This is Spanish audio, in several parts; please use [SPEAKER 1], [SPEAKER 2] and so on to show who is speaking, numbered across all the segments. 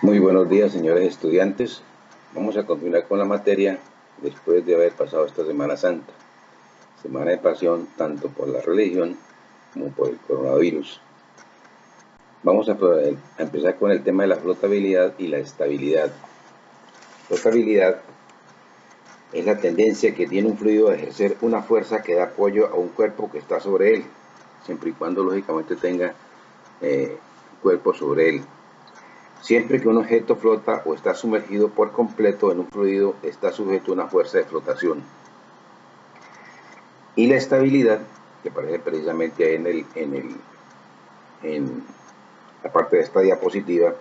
[SPEAKER 1] Muy buenos días, señores estudiantes. Vamos a continuar con la materia después de haber pasado esta Semana Santa, semana de pasión tanto por la religión como por el coronavirus. Vamos a empezar con el tema de la flotabilidad y la estabilidad. Flotabilidad es la tendencia que tiene un fluido a ejercer una fuerza que da apoyo a un cuerpo que está sobre él, siempre y cuando lógicamente tenga cuerpo sobre él. Siempre que un objeto flota o está sumergido por completo en un fluido, está sujeto a una fuerza de flotación. Y la estabilidad, que aparece precisamente ahí en la parte de esta diapositiva,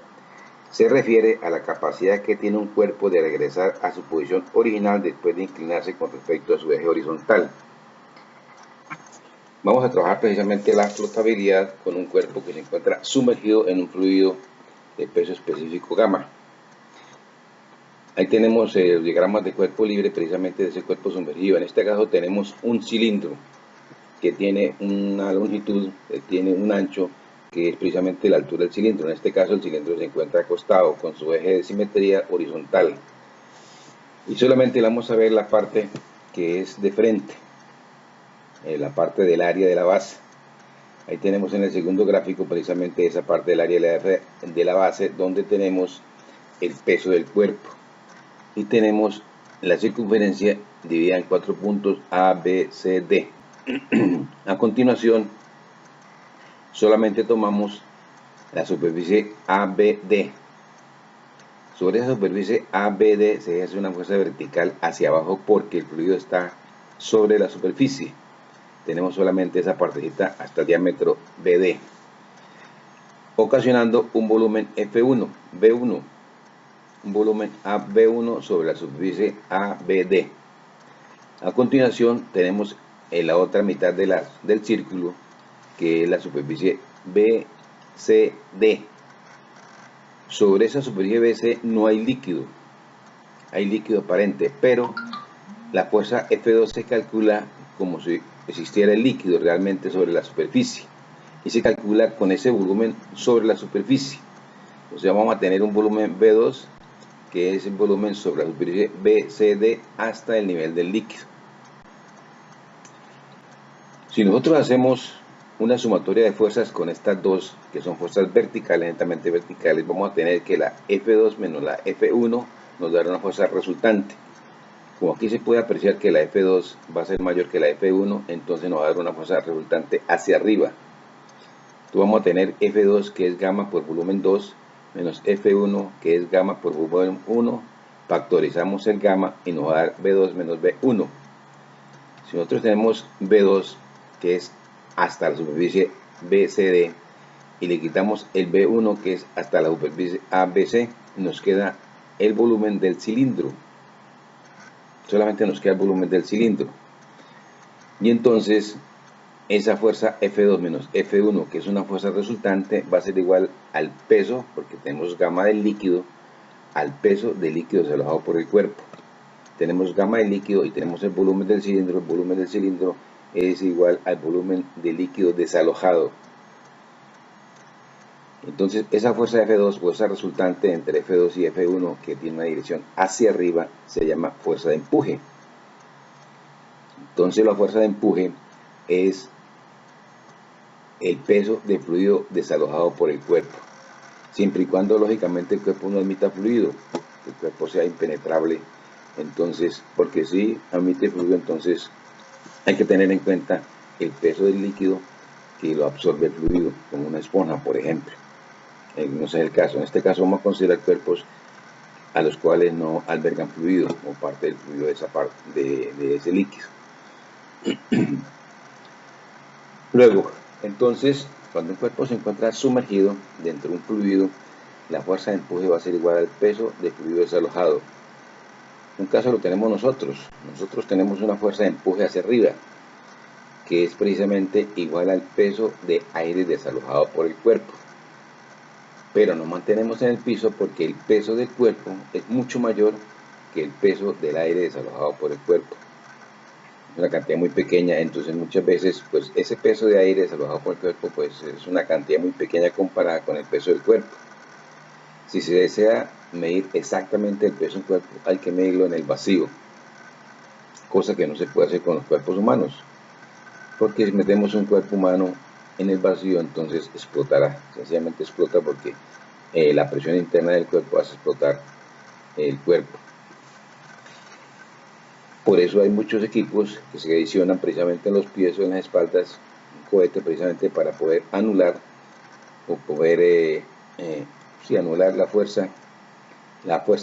[SPEAKER 1] se refiere a la capacidad que tiene un cuerpo de regresar a su posición original después de inclinarse con respecto a su eje horizontal. Vamos a trabajar precisamente la flotabilidad con un cuerpo que se encuentra sumergido en un fluido de peso específico gamma. Ahí tenemos los diagramas de cuerpo libre precisamente de ese cuerpo sumergido. En este caso tenemos un cilindro que tiene una longitud, tiene un ancho que es precisamente la altura del cilindro. En este caso el cilindro se encuentra acostado con su eje de simetría horizontal. Y solamente vamos a ver la parte que es de frente, la parte del área de la base. Ahí tenemos en el segundo gráfico precisamente esa parte del área de la base donde tenemos el peso del cuerpo. Y tenemos la circunferencia dividida en 4 puntos A, B, C, D. A continuación, solamente tomamos la superficie ABD. Sobre esa superficie ABD se ejerce una fuerza vertical hacia abajo porque el fluido está sobre la superficie. Tenemos solamente esa partecita hasta el diámetro BD, ocasionando un volumen F1, B1, un volumen AB1 sobre la superficie ABD. A continuación tenemos en la otra mitad del círculo, que es la superficie BCD. Sobre esa superficie BC no hay líquido aparente, pero la fuerza F2 se calcula como si existiera el líquido realmente sobre la superficie y se calcula con ese volumen sobre la superficie. O sea, vamos a tener un volumen B2 que es el volumen sobre la superficie BCD hasta el nivel del líquido. Si nosotros hacemos una sumatoria de fuerzas con estas dos, que son fuerzas verticales, netamente verticales, vamos a tener que la F2 menos la F1 nos dará una fuerza resultante. Como aquí se puede apreciar que la F2 va a ser mayor que la F1, entonces nos va a dar una fuerza resultante hacia arriba. Entonces vamos a tener F2 que es gamma por volumen 2 menos F1 que es gamma por volumen 1, factorizamos el gamma y nos va a dar B2 menos B1. Si nosotros tenemos B2 que es hasta la superficie BCD y le quitamos el B1 que es hasta la superficie ABC, nos queda el volumen del cilindro. Solamente nos queda el volumen del cilindro. Y entonces esa fuerza F2 menos F1, que es una fuerza resultante, va a ser igual al peso, porque tenemos gamma del líquido, al peso del líquido desalojado por el cuerpo. Tenemos gamma del líquido y tenemos el volumen del cilindro. El volumen del cilindro es igual al volumen del líquido desalojado. Entonces esa fuerza F2, fuerza resultante entre F2 y F1, que tiene una dirección hacia arriba, se llama fuerza de empuje. Entonces la fuerza de empuje es el peso del fluido desalojado por el cuerpo, siempre y cuando lógicamente el cuerpo no admita fluido, el cuerpo sea impenetrable. Entonces, porque si admite fluido, entonces hay que tener en cuenta el peso del líquido que lo absorbe el fluido, como una esponja, por ejemplo. No es el caso. En este caso vamos a considerar cuerpos a los cuales no albergan fluido o parte del fluido de esa parte de ese líquido. Luego, entonces, cuando un cuerpo se encuentra sumergido dentro de un fluido, la fuerza de empuje va a ser igual al peso del fluido desalojado. Un caso lo tenemos nosotros. Nosotros tenemos una fuerza de empuje hacia arriba, que es precisamente igual al peso de aire desalojado por el cuerpo. Pero nos mantenemos en el piso porque el peso del cuerpo es mucho mayor que el peso del aire desalojado por el cuerpo. Una cantidad muy pequeña, entonces muchas veces pues ese peso de aire desalojado por el cuerpo pues es una cantidad muy pequeña comparada con el peso del cuerpo. Si se desea medir exactamente el peso de un cuerpo, hay que medirlo en el vacío, cosa que no se puede hacer con los cuerpos humanos, porque si metemos un cuerpo humano en el vacío, entonces explotará, sencillamente explota porque la presión interna del cuerpo hace explotar el cuerpo. Por eso hay muchos equipos que se adicionan precisamente en los pies o en las espaldas, un cohete precisamente para poder anular o poder anular la fuerza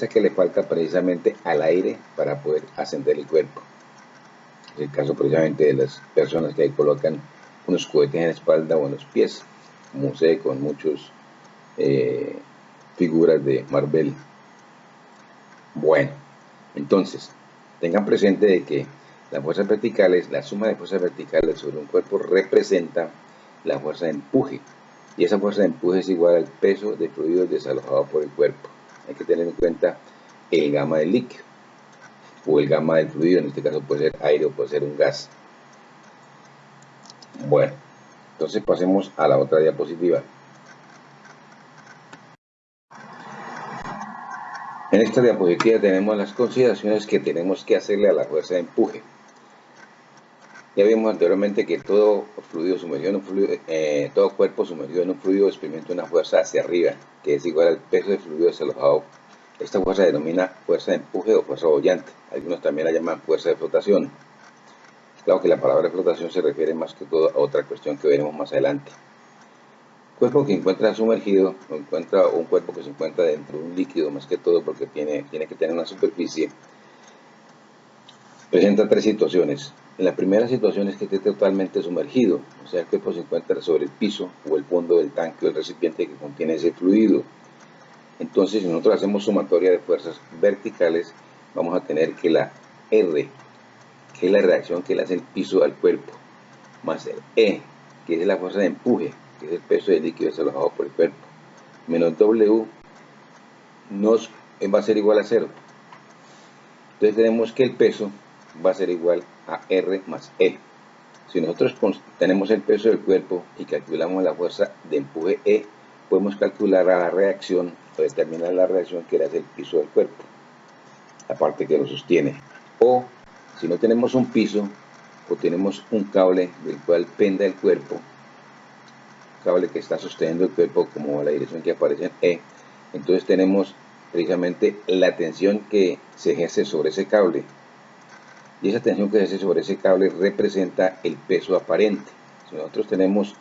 [SPEAKER 1] que le falta precisamente al aire para poder ascender el cuerpo. Es el caso precisamente de las personas que ahí colocan unos cohetes en la espalda o en los pies, como se ve con muchas figuras de Marvel. Bueno, entonces, tengan presente de que las fuerzas verticales, la suma de fuerzas verticales sobre un cuerpo representa la fuerza de empuje, y esa fuerza de empuje es igual al peso de fluidos desalojados por el cuerpo. Hay que tener en cuenta el gamma del líquido o el gamma del fluido, en este caso puede ser aire o puede ser un gas. Bueno, entonces pasemos a la otra diapositiva. En esta diapositiva tenemos las consideraciones que tenemos que hacerle a la fuerza de empuje. Ya vimos anteriormente que todo fluido sumergido en un fluido, todo cuerpo sumergido en un fluido experimenta una fuerza hacia arriba, que es igual al peso del fluido desalojado. Esta fuerza se denomina fuerza de empuje o fuerza boyante. Algunos también la llaman fuerza de flotación. Claro que la palabra flotación se refiere más que todo a otra cuestión que veremos más adelante. Cuerpo que encuentra sumergido, o un cuerpo que se encuentra dentro de un líquido, más que todo porque tiene que tener una superficie, presenta tres situaciones. La primera situación es que esté totalmente sumergido, o sea, el cuerpo se encuentra sobre el piso o el fondo del tanque o el recipiente que contiene ese fluido. Entonces, si nosotros hacemos sumatoria de fuerzas verticales, vamos a tener que la R, que es la reacción que le hace el piso al cuerpo, más el E, que es la fuerza de empuje, que es el peso del líquido desalojado por el cuerpo, menos W, va a ser igual a 0. Entonces tenemos que el peso va a ser igual a R más E. Si nosotros tenemos el peso del cuerpo y calculamos la fuerza de empuje E, podemos calcular a la reacción o determinar la reacción que le hace el piso del cuerpo, la parte que lo sostiene. O si no tenemos un piso o tenemos un cable del cual penda el cuerpo, cable que está sosteniendo el cuerpo como la dirección que aparece en E, entonces tenemos precisamente la tensión que se ejerce sobre ese cable. Y esa tensión que se ejerce sobre ese cable representa el peso aparente. Si nosotros tenemos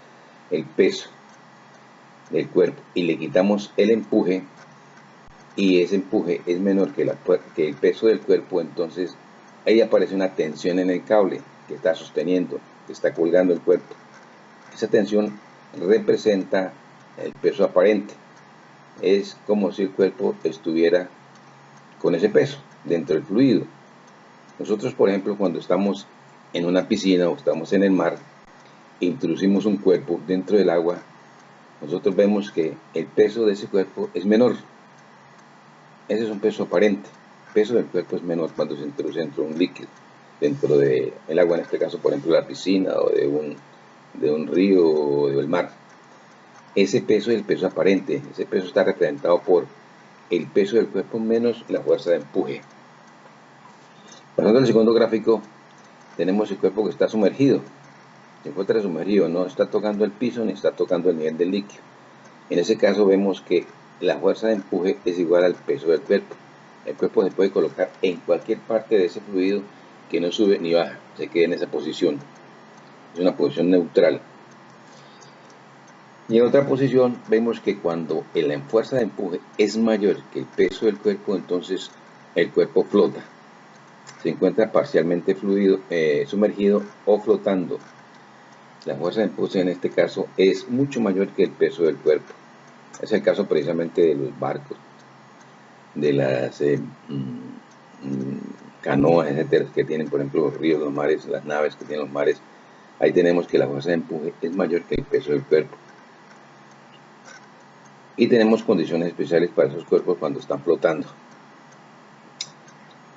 [SPEAKER 1] el peso del cuerpo y le quitamos el empuje, y ese empuje es menor que el peso del cuerpo, entonces ahí aparece una tensión en el cable que está sosteniendo, que está colgando el cuerpo. Esa tensión representa el peso aparente. Es como si el cuerpo estuviera con ese peso dentro del fluido. Nosotros, por ejemplo, cuando estamos en una piscina o estamos en el mar e introducimos un cuerpo dentro del agua, nosotros vemos que el peso de ese cuerpo es menor. Ese es un peso aparente. El peso del cuerpo es menor cuando se introduce dentro de un líquido, dentro del agua, en este caso, por ejemplo, la piscina o de un río o del mar. Ese peso es el peso aparente. Ese peso está representado por el peso del cuerpo menos la fuerza de empuje. Pasando al segundo gráfico, tenemos el cuerpo que está sumergido. Se encuentra sumergido, no está tocando el piso ni está tocando el nivel del líquido. En ese caso vemos que la fuerza de empuje es igual al peso del cuerpo. El cuerpo se puede colocar en cualquier parte de ese fluido que no sube ni baja, se queda en esa posición. Es una posición neutral. Y en otra posición vemos que cuando la fuerza de empuje es mayor que el peso del cuerpo, entonces el cuerpo flota. Se encuentra parcialmente sumergido o flotando. La fuerza de empuje en este caso es mucho mayor que el peso del cuerpo. Es el caso precisamente de los barcos, de las canoas, etcétera, que tienen, por ejemplo, los ríos, los mares, las naves que tienen los mares. Ahí tenemos que la fuerza de empuje es mayor que el peso del cuerpo. Y tenemos condiciones especiales para esos cuerpos cuando están flotando.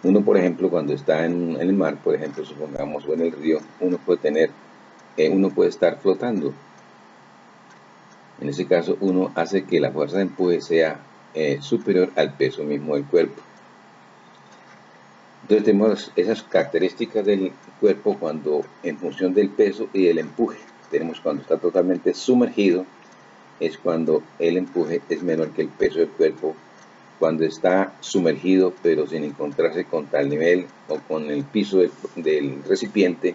[SPEAKER 1] Uno, por ejemplo, cuando está en el mar, por ejemplo, supongamos, o en el río, uno puede estar flotando. En ese caso, uno hace que la fuerza de empuje sea superior al peso mismo del cuerpo. Entonces tenemos esas características del cuerpo cuando en función del peso y del empuje. Tenemos cuando está totalmente sumergido, es cuando el empuje es menor que el peso del cuerpo. Cuando está sumergido pero sin encontrarse contra el nivel o con el piso del recipiente,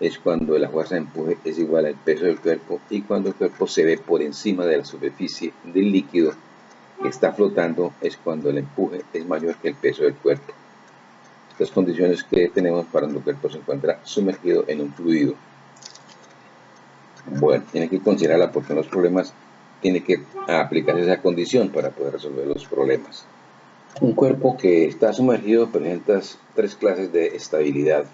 [SPEAKER 1] es cuando la fuerza de empuje es igual al peso del cuerpo, y cuando el cuerpo se ve por encima de la superficie del líquido que está flotando, es cuando el empuje es mayor que el peso del cuerpo. Estas condiciones que tenemos para cuando el cuerpo se encuentra sumergido en un fluido. Bueno, tiene que considerarla porque en los problemas tiene que aplicarse esa condición para poder resolver los problemas. Un cuerpo que está sumergido presenta tres clases de estabilidad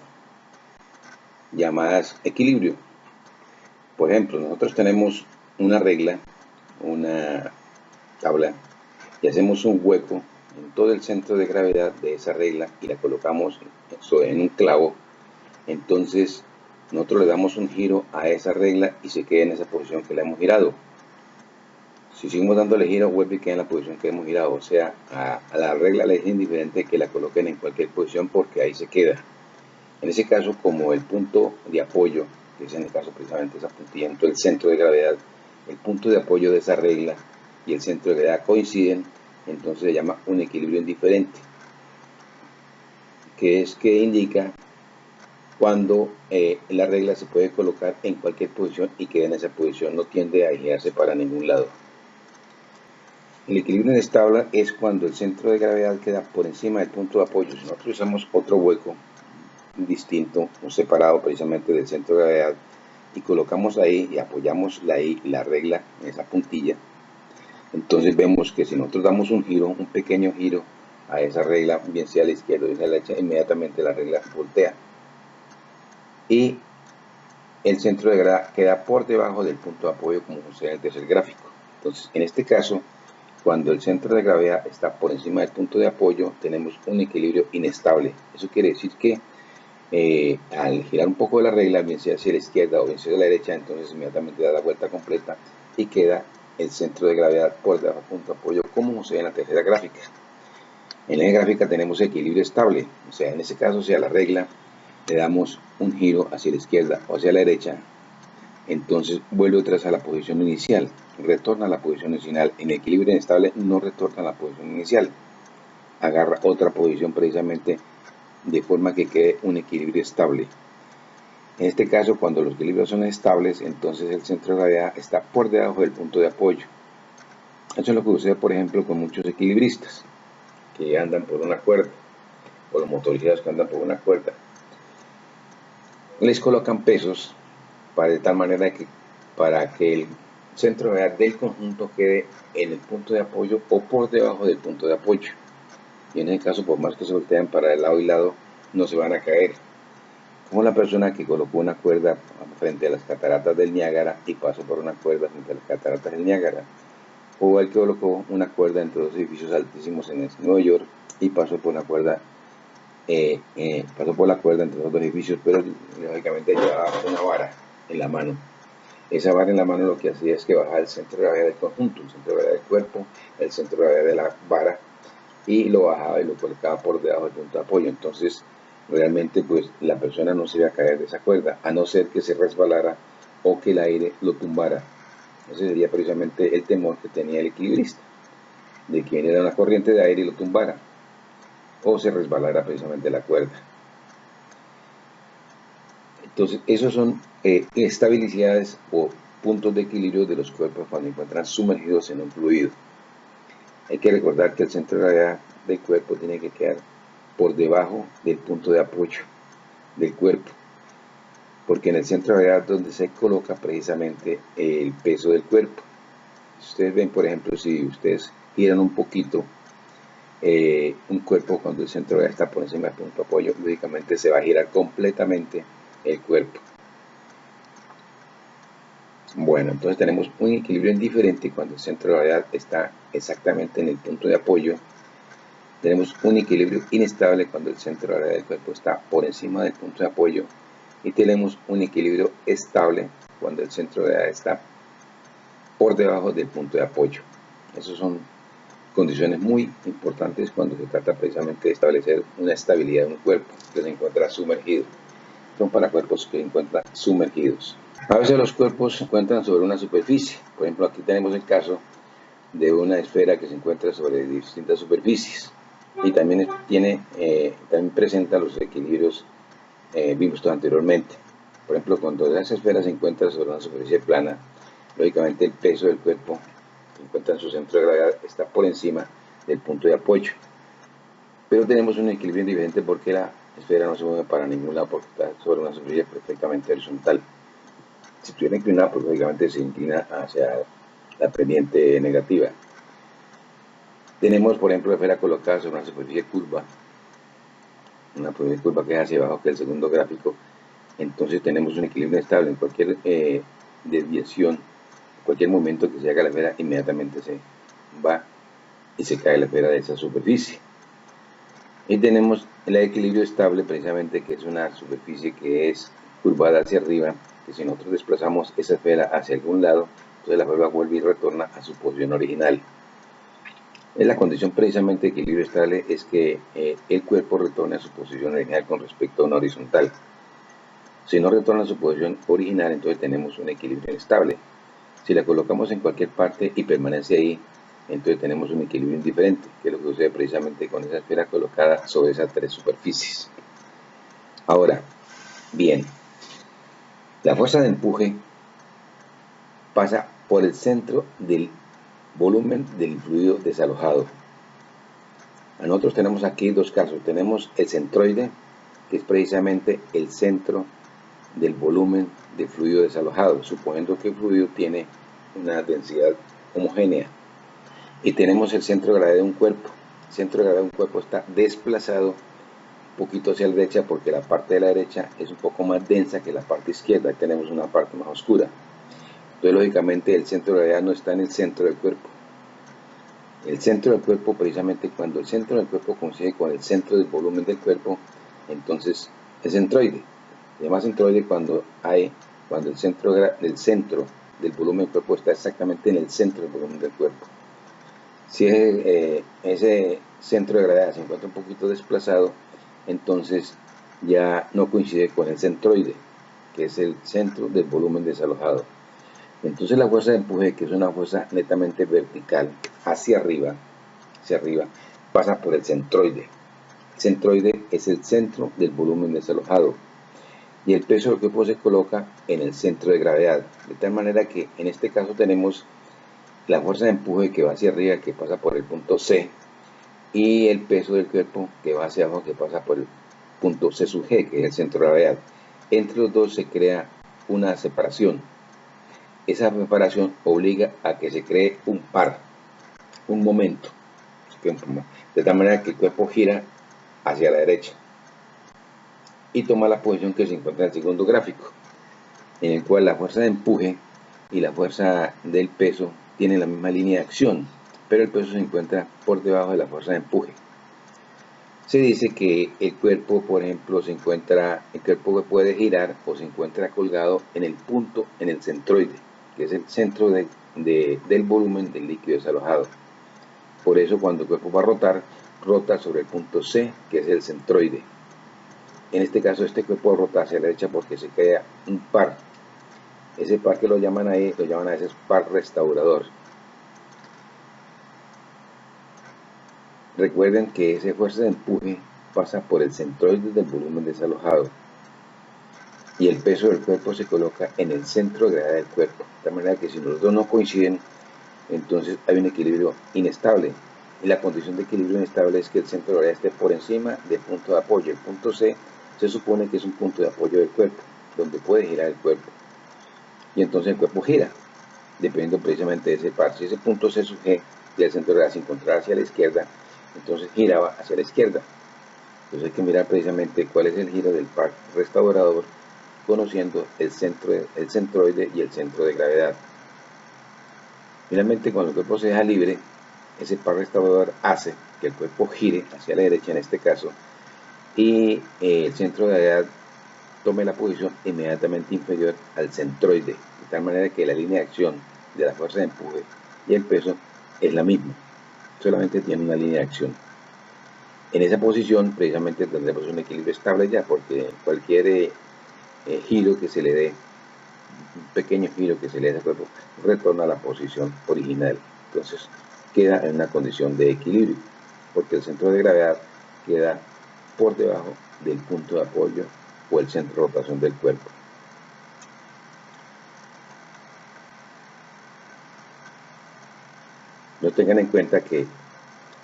[SPEAKER 1] llamadas equilibrio. Por ejemplo, nosotros tenemos una regla, una tabla, y hacemos un hueco en todo el centro de gravedad de esa regla y la colocamos en un clavo. Entonces nosotros le damos un giro a esa regla y se queda en esa posición que le hemos girado. Si seguimos dándole giro, vuelve y queda en la posición que hemos girado. O sea, a la regla le es indiferente que la coloquen en cualquier posición porque ahí se queda. En ese caso, como el punto de apoyo, que es en el caso precisamente esa puntilla en todo el centro de gravedad, el punto de apoyo de esa regla y el centro de gravedad coinciden, entonces se llama un equilibrio indiferente, que es que indica cuando la regla se puede colocar en cualquier posición y queda en esa posición, no tiende a girarse para ningún lado. El equilibrio inestable es cuando el centro de gravedad queda por encima del punto de apoyo. Si nosotros usamos otro hueco distinto, un separado precisamente del centro de gravedad, y colocamos ahí y apoyamos la regla en esa puntilla, entonces vemos que si nosotros damos un giro, un pequeño giro a esa regla, bien sea a la izquierda o a la derecha, inmediatamente la regla voltea y el centro de gravedad queda por debajo del punto de apoyo, como sucede en el tercer gráfico. Entonces, en este caso, cuando el centro de gravedad está por encima del punto de apoyo, tenemos un equilibrio inestable. Eso quiere decir que al girar un poco de la regla, bien sea hacia la izquierda o bien sea hacia la derecha, entonces inmediatamente da la vuelta completa y queda el centro de gravedad por debajo del punto de apoyo, como sucede en la tercera gráfica. En la gráfica tenemos equilibrio estable, o sea, en ese caso, si a la regla le damos un giro hacia la izquierda o hacia la derecha, entonces vuelve otra vez a la posición inicial, retorna a la posición inicial. En equilibrio inestable no retorna a la posición inicial, agarra otra posición precisamente de forma que quede un equilibrio estable. En este caso, cuando los equilibrios son estables, entonces el centro de gravedad está por debajo del punto de apoyo. Eso es lo que sucede, por ejemplo, con muchos equilibristas que andan por una cuerda, o los motorizados que andan por una cuerda. Les colocan pesos de tal manera que para que el centro de gravedad del conjunto quede en el punto de apoyo o por debajo del punto de apoyo. Y en ese caso, por más que se volteen para el lado y lado, no se van a caer. Como la persona que colocó una cuerda frente a las cataratas del Niágara y pasó por una cuerda frente a las cataratas del Niágara, o el que colocó una cuerda entre dos edificios altísimos en Nueva York y pasó por la cuerda entre los dos edificios, pero lógicamente llevaba una vara en la mano. Esa vara en la mano lo que hacía es que bajaba el centro de gravedad del conjunto, el centro de gravedad del cuerpo, el centro de gravedad de la vara, y lo bajaba y lo colocaba por debajo del punto de apoyo. Entonces realmente pues la persona no se iba a caer de esa cuerda, a no ser que se resbalara o que el aire lo tumbara. Ese sería precisamente el temor que tenía el equilibrista, de que viniera una corriente de aire y lo tumbara, o se resbalara precisamente la cuerda. Entonces, esos son estabilidades o puntos de equilibrio de los cuerpos cuando encuentran sumergidos en un fluido. Hay que recordar que el centro de gravedad del cuerpo tiene que quedar por debajo del punto de apoyo del cuerpo, porque en el centro de gravedad es donde se coloca precisamente el peso del cuerpo. Si ustedes ven, por ejemplo, si ustedes giran un poquito un cuerpo cuando el centro de gravedad está por encima del punto de apoyo, lógicamente se va a girar completamente el cuerpo. Bueno, entonces tenemos un equilibrio indiferente cuando el centro de gravedad está exactamente en el punto de apoyo. Tenemos un equilibrio inestable cuando el centro de gravedad del cuerpo está por encima del punto de apoyo. Y tenemos un equilibrio estable cuando el centro de gravedad está por debajo del punto de apoyo. Esos son condiciones muy importantes cuando se trata precisamente de establecer una estabilidad de un cuerpo que se encuentra sumergido. Son para cuerpos que se encuentran sumergidos. A veces los cuerpos se encuentran sobre una superficie. Por ejemplo, aquí tenemos el caso de una esfera que se encuentra sobre distintas superficies y también también presenta los equilibrios vistos anteriormente. Por ejemplo, cuando esa esfera se encuentra sobre una superficie plana, lógicamente el peso del cuerpo que se encuentra en su centro de gravedad está por encima del punto de apoyo. Pero tenemos un equilibrio diferente porque la esfera no se mueve para ningún lado porque está sobre una superficie perfectamente horizontal. Si estuviera inclinada, pues lógicamente se inclina hacia la pendiente negativa. Tenemos, por ejemplo, la esfera colocada sobre una superficie curva que es hacia abajo, que es el segundo gráfico. Entonces tenemos un equilibrio estable. En cualquier desviación, cualquier movimiento que se haga la esfera, inmediatamente se va y se cae la esfera de esa superficie. Y tenemos el equilibrio estable, precisamente, que es una superficie que es curvada hacia arriba, que si nosotros desplazamos esa esfera hacia algún lado, entonces la esfera vuelve y retorna a su posición original. La condición precisamente de equilibrio estable es que el cuerpo retorne a su posición original con respecto a una horizontal. Si no retorna a su posición original, entonces tenemos un equilibrio inestable. Si la colocamos en cualquier parte y permanece ahí, entonces tenemos un equilibrio indiferente, que es lo que sucede precisamente con esa esfera colocada sobre esas tres superficies. Ahora, bien, la fuerza de empuje pasa por el centro del volumen del fluido desalojado. Nosotros tenemos aquí dos casos. Tenemos el centroide, que es precisamente el centro del volumen de fluido desalojado, suponiendo que el fluido tiene una densidad homogénea. Y tenemos el centro de gravedad de un cuerpo. El centro de gravedad de un cuerpo está desplazado un poquito hacia la derecha porque la parte de la derecha es un poco más densa que la parte izquierda. Ahí tenemos una parte más oscura. Entonces, lógicamente, el centro de gravedad no está en el centro del cuerpo. El centro del cuerpo, precisamente cuando el centro del cuerpo coincide con el centro del volumen del cuerpo, entonces es centroide. Se llama centroide cuando el centro del volumen del cuerpo está exactamente en el centro del volumen del cuerpo. Si ese centro de gravedad se encuentra un poquito desplazado, entonces ya no coincide con el centroide, que es el centro del volumen desalojado. Entonces la fuerza de empuje, que es una fuerza netamente vertical hacia arriba, pasa por el centroide. El centroide es el centro del volumen desalojado y el peso del cuerpo se coloca en el centro de gravedad, de tal manera que en este caso tenemos la fuerza de empuje que va hacia arriba, que pasa por el punto C, y el peso del cuerpo que va hacia abajo, que pasa por el punto C sub G, que es el centro de gravedad. Entre los dos se crea una separación. Esa separación obliga a que se cree un par, un momento, de tal manera que el cuerpo gira hacia la derecha y toma la posición que se encuentra en el segundo gráfico, en el cual la fuerza de empuje y la fuerza del peso tienen la misma línea de acción, pero el peso se encuentra por debajo de la fuerza de empuje. Se dice que el cuerpo, por ejemplo, el cuerpo puede girar o se encuentra colgado en el punto, en el centroide, que es el centro del volumen del líquido desalojado. Por eso cuando el cuerpo va a rotar, rota sobre el punto C, que es el centroide. En este caso, este cuerpo rota hacia la derecha porque se crea un par. Ese par que lo llaman a veces par restaurador. Recuerden que esa fuerza de empuje pasa por el centroide del volumen desalojado y el peso del cuerpo se coloca en el centro de gravedad del cuerpo, de tal manera que si los dos no coinciden, entonces hay un equilibrio inestable, y la condición de equilibrio inestable es que el centro de gravedad esté por encima del punto de apoyo. El punto C se supone que es un punto de apoyo del cuerpo, donde puede girar el cuerpo, y entonces el cuerpo gira, dependiendo precisamente de ese par. Si ese punto C sub G del centro de gravedad se encontrara hacia la izquierda, entonces giraba hacia la izquierda. Entonces hay que mirar precisamente cuál es el giro del par restaurador, conociendo el centroide y el centro de gravedad. Finalmente, cuando el cuerpo se deja libre, ese par restaurador hace que el cuerpo gire hacia la derecha en este caso, y el centro de gravedad tome la posición inmediatamente inferior al centroide, de tal manera que la línea de acción de la fuerza de empuje y el peso es la misma. solamente tiene una línea de acción. En esa posición precisamente tendremos un equilibrio estable ya, porque cualquier giro que se le dé, un pequeño giro que se le dé a ese cuerpo, retorna a la posición original. Entonces queda en una condición de equilibrio, porque el centro de gravedad queda por debajo del punto de apoyo o el centro de rotación del cuerpo. No tengan en cuenta que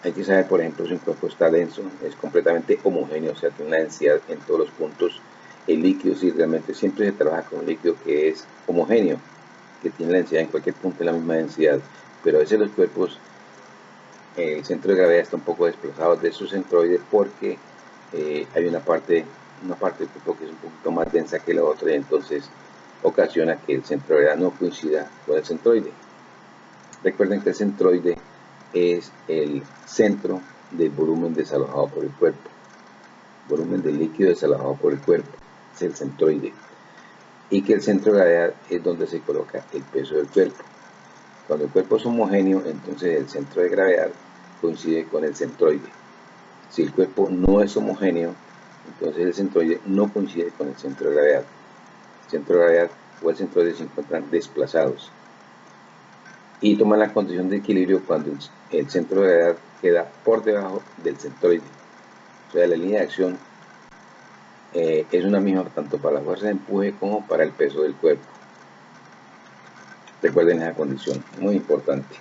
[SPEAKER 1] hay que saber, por ejemplo, si un cuerpo está denso, es completamente homogéneo, o sea, tiene una densidad en todos los puntos. El líquido, sí, realmente siempre se trabaja con un líquido que es homogéneo, que tiene la densidad en cualquier punto de la misma densidad, pero a veces los cuerpos, el centro de gravedad está un poco desplazado de su centroide porque hay una parte del cuerpo que es un poquito más densa que la otra y entonces ocasiona que el centro de gravedad no coincida con el centroide. Recuerden que el centroide es el centro del volumen desalojado por el cuerpo, volumen del líquido desalojado por el cuerpo, es el centroide, y que el centro de gravedad es donde se coloca el peso del cuerpo. Cuando el cuerpo es homogéneo, entonces el centro de gravedad coincide con el centroide. Si el cuerpo no es homogéneo, entonces el centroide no coincide con el centro de gravedad. El centro de gravedad o el centroide se encuentran desplazados y toman la condición de equilibrio cuando el centro de gravedad queda por debajo del centroide. O sea, la línea de acción es una misma tanto para la fuerza de empuje como para el peso del cuerpo. Recuerden esa condición, muy importante.